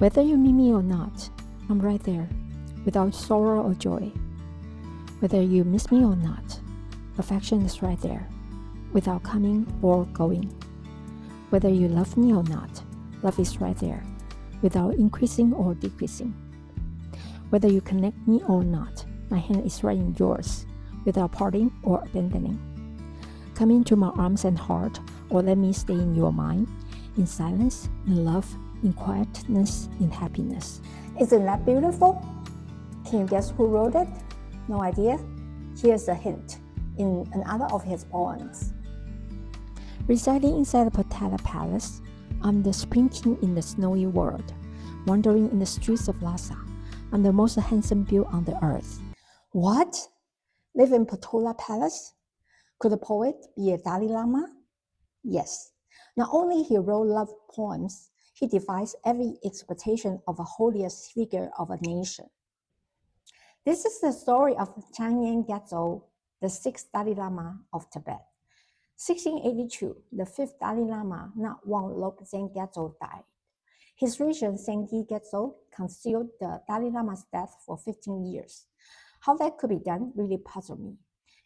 Whether you meet me or not, I'm right there, without sorrow or joy. Whether you miss me or not, affection is right there, without coming or going. Whether you love me or not, love is right there, without increasing or decreasing. Whether you connect me or not, my hand is right in yours, without parting or abandoning. Come into my arms and heart, or let me stay in your mind, in silence, in love, in quietness, in happiness. Isn't that beautiful? Can you guess who wrote it? No idea? Here's a hint in another of his poems. Residing inside the Potala Palace, I'm the spring king in the snowy world. Wandering in the streets of Lhasa, I'm the most handsome beau on the earth. What? Live in Potala Palace? Could a poet be a Dalai Lama? Yes. Not only he wrote love poems, he defies every expectation of a holiest figure of a nation. This is the story of Tsangyang Gyatso, the sixth Dalai Lama of Tibet. 1682, the fifth Dalai Lama, Tsangyang Gyatso, died. His regent Tsangyang Gyatso concealed the Dalai Lama's death for 15 years. How that could be done really puzzled me.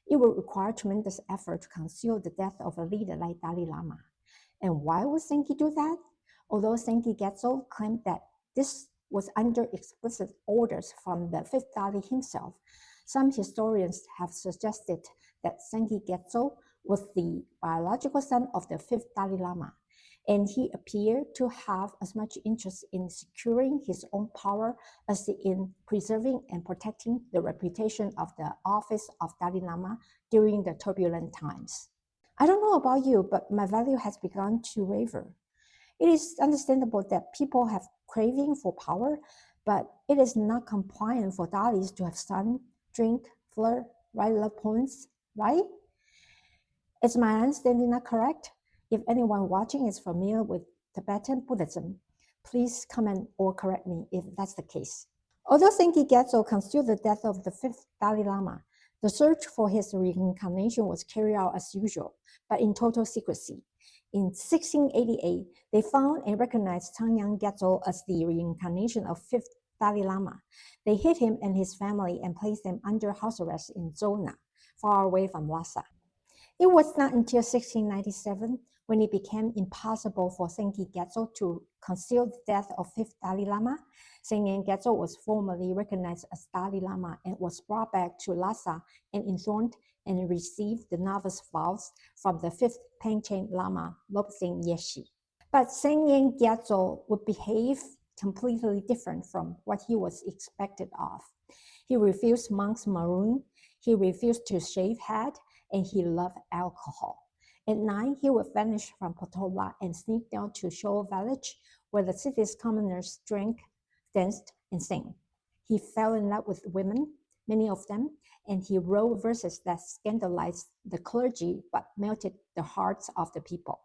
It would require tremendous effort to conceal the death of a leader like Dalai Lama. And why would Tsangyang do that? Although Tsangyang Gyatso claimed that this was under explicit orders from the fifth Dalai himself, some historians have suggested that Tsangyang Gyatso was the biological son of the fifth Dalai Lama, and he appeared to have as much interest in securing his own power as in preserving and protecting the reputation of the office of Dalai Lama during the turbulent times. I don't know about you, but my value has begun to waver. It is understandable that people have craving for power, but it is not compliant for Dalais to have son, drink, flirt, write love poems, right? Is my understanding not correct? If anyone watching is familiar with Tibetan Buddhism, please comment or correct me if that's the case. Although Tsangyang Gyatso concealed the death of the fifth Dalai Lama, the search for his reincarnation was carried out as usual, but in total secrecy. In 1688, they found and recognized Tsangyang Gyatso as the reincarnation of fifth Dalai Lama. They hid him and his family and placed them under house arrest in Zona, far away from Lhasa. It was not until 1697 when it became impossible for Tsangyang Gyatso to conceal the death of fifth Dalai Lama. Tsangyang Gyatso was formally recognized as Dalai Lama and was brought back to Lhasa and enthroned and received the novice vows from the fifth Panchen Lama, Lobsang Yeshe. But Tsangyang Gyatso would behave completely different from what he was expected of. He refused monk's maroon, he refused to shave head, and he loved alcohol. At night, he would vanish from Potala and sneak down to Shoal village, where the city's commoners drank, danced, and sang. He fell in love with women, many of them, and he wrote verses that scandalized the clergy but melted the hearts of the people.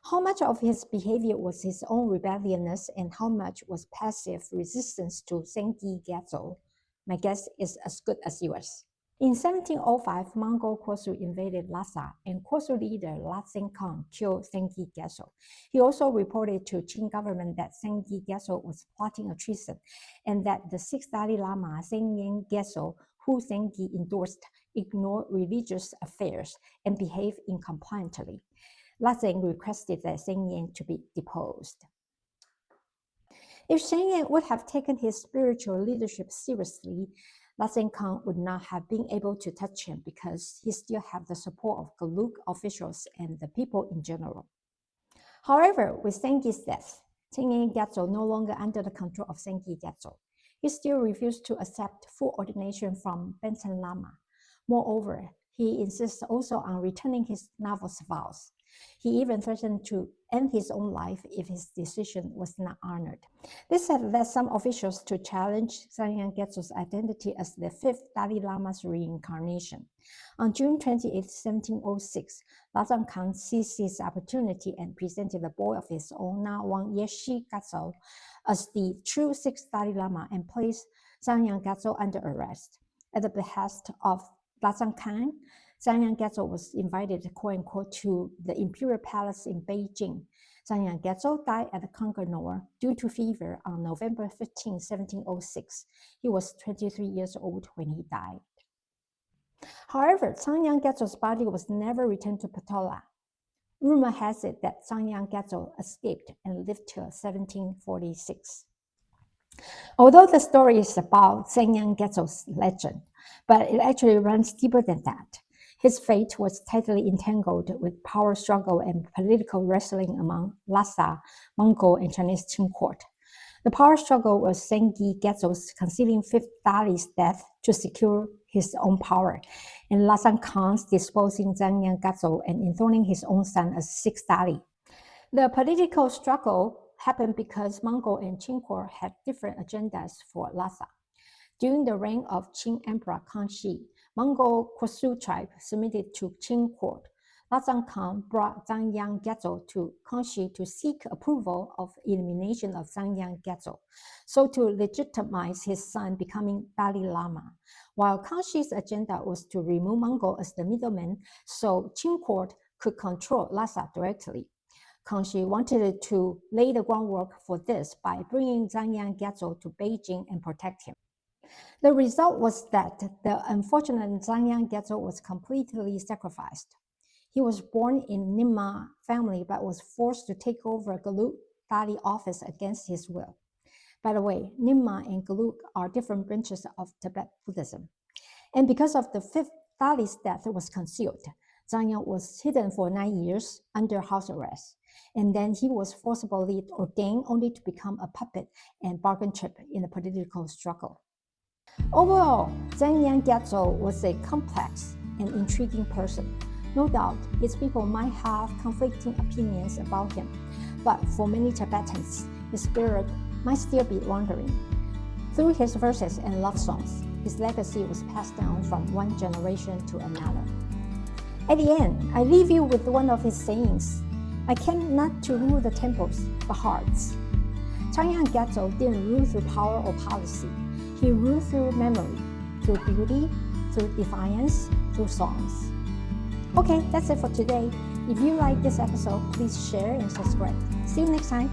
How much of his behavior was his own rebelliousness and how much was passive resistance to Tsangyang Gyatso? My guess is as good as yours. In 1705, Mongol Khosrow invaded Lhasa, and Khosrow leader Lhasa Khan killed Tsangyang Gyatso. He also reported to Qing government that Tsangyang Gyatso was plotting a treason, and that the sixth Dalai Lama, Tsangyang Gyatso, who Tsangyang endorsed, ignored religious affairs and behaved incompliantly. Lhasa requested that Tsangyang to be deposed. If Tsangyang would have taken his spiritual leadership seriously, Lhasa Khan would not have been able to touch him because he still had the support of Gelug officials and the people in general. However, with Tsangyang's death, Tsangyang Gyatso no longer under the control of Tsangyang Gyatso. He still refused to accept full ordination from Panchen Lama. Moreover, he insists also on returning his novice vows. He even threatened to end his own life if his decision was not honored. This had led some officials to challenge Tsangyang Gyatso's identity as the fifth Dalai Lama's reincarnation. On June 28, 1706, Lhasa Khan seized his opportunity and presented the boy of his own, Tsangyang Gyatso, as the true sixth Dalai Lama and placed Tsangyang Gyatso under arrest. At the behest of Lhasa Khan, Tsangyang Gyatso was invited, quote-unquote, to the imperial palace in Beijing. Tsangyang Gyatso died at Kanganor due to fever on November 15, 1706. He was 23 years old when he died. However, Tsangyang Gyatso's body was never returned to Potala. Rumor has it that Tsangyang Gyatso escaped and lived till 1746. Although the story is about Tsangyang Gyatso's legend, but it actually runs deeper than that. His fate was tightly entangled with power struggle and political wrestling among Lhasa, Mongol, and Chinese Qing court. The power struggle was Tsangyang Gyatso's concealing fifth Dalai's death to secure his own power, and Lhasa Khan's disposing Tsangyang Gyatso and enthroning his own son as sixth Dalai. The political struggle happened because Mongol and Qing court had different agendas for Lhasa. During the reign of Qing Emperor Kangxi, Mongol Khoisu tribe submitted to Qing court. Lhasa Khan brought Tsangyang Gyatso to Kangxi to seek approval of elimination of Tsangyang Gyatso, so to legitimize his son becoming Dalai Lama. While Kangxi's agenda was to remove Mongol as the middleman, so Qing court could control Lhasa directly. Kangxi wanted to lay the groundwork for this by bringing Tsangyang Gyatso to Beijing and protect him. The result was that the unfortunate Tsangyang Gyatso was completely sacrificed. He was born in Nimma family but was forced to take over Gelug Dalai office against his will. By the way, Nimma and Gelug are different branches of Tibet Buddhism. And because of the fifth Dalai's death was concealed, Tsangyang was hidden for 9 years under house arrest. And then he was forcibly ordained only to become a puppet and bargain chip in the political struggle. Overall, Tsangyang Gyatso was a complex and intriguing person. No doubt, his people might have conflicting opinions about him, but for many Tibetans, his spirit might still be wandering. Through his verses and love songs, his legacy was passed down from one generation to another. At the end, I leave you with one of his sayings: "I came not to rule the temples, but hearts." Tsangyang Gyatso didn't rule through power or policy. He ruled through memory, through beauty, through defiance, through songs. Okay, that's it for today. If you like this episode, please share and subscribe. See you next time.